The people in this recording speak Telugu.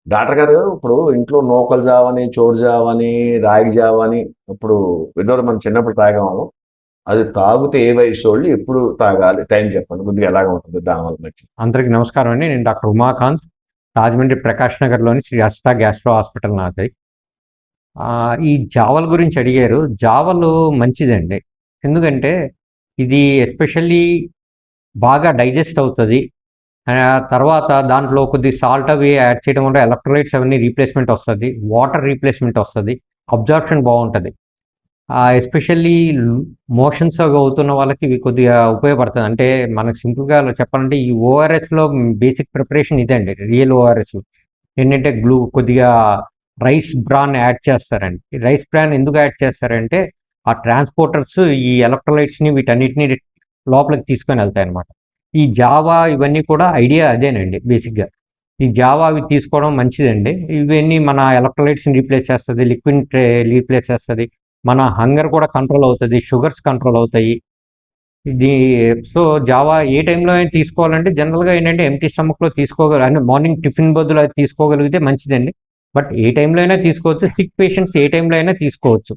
డాక్టర్ గారు ఇప్పుడు ఇంట్లో నూకలు జావని, చోరు జావని, రాగి జావని ఇప్పుడు ఇదివరకు మనం చిన్నప్పుడు తాగాము. అది తాగితే ఏ వయసోళ్ళు ఎప్పుడు తాగాలి? టైం చెప్పండి. కొద్దిగా ఎలాగ ఉంటుంది దానివల్ల మంచిది? అందరికి నమస్కారం అండి. నేను డాక్టర్ ఉమాకాంత్, రాజమండ్రి ప్రకాష్ నగర్లోని శ్రీ హస్త గ్యాస్ట్రో హాస్పిటల్ నాది. ఈ జావల గురించి అడిగారు. జావలు మంచిదండి. ఎందుకంటే ఇది ఎస్పెషల్లీ బాగా డైజెస్ట్ అవుతుంది. తర్వాత దాంట్లో కొద్ది సాల్ట్ అవి యాడ్ చేయడం వల్ల ఎలక్ట్రోలైట్స్ అవన్నీ రీప్లేస్మెంట్ వస్తుంది, వాటర్ రీప్లేస్మెంట్ వస్తుంది, అబ్జార్ప్షన్ బాగుంటుంది. ఎస్పెషల్లీ మోషన్స్ అవి అవుతున్న వాళ్ళకి ఇవి కొద్దిగా ఉపయోగపడుతుంది. అంటే మనకు సింపుల్గా చెప్పాలంటే ఈ ఓఆర్ఎస్లో బేసిక్ ప్రిపరేషన్ ఇదండి. రియల్ ఓఆర్ఎస్ ఏంటంటే కొద్దిగా రైస్ బ్రాన్ యాడ్ చేస్తారండి. ఈ రైస్ బ్రాన్ ఎందుకు యాడ్ చేస్తారంటే ఆ ట్రాన్స్పోర్టర్స్ ఈ ఎలక్ట్రోలైట్స్ని వీటన్నిటిని లోపలికి తీసుకొని వెళ్తాయి అనమాట. ఈ జావా ఇవన్నీ కూడా ఐడియా అదేనండి బేసిక్గా. ఈ జావా అవి తీసుకోవడం మంచిదండి. ఇవన్నీ మన ఎలక్ట్రోలైట్స్ని రీప్లేస్ చేస్తుంది, లిక్విడ్ రీప్లేస్ చేస్తుంది, మన హంగర్ కూడా కంట్రోల్ అవుతుంది, షుగర్స్ కంట్రోల్ అవుతాయి. ఇది సో జావా ఏ టైంలో అయినా తీసుకోవాలంటే జనరల్గా ఏంటంటే ఎంటీ స్టమక్లో అంటే మార్నింగ్ టిఫిన్ బదులు అది తీసుకోగలిగితే మంచిదండి. బట్ ఏ టైంలో అయినా తీసుకోవచ్చు. సిక్ పేషెంట్స్ ఏ టైంలో అయినా తీసుకోవచ్చు.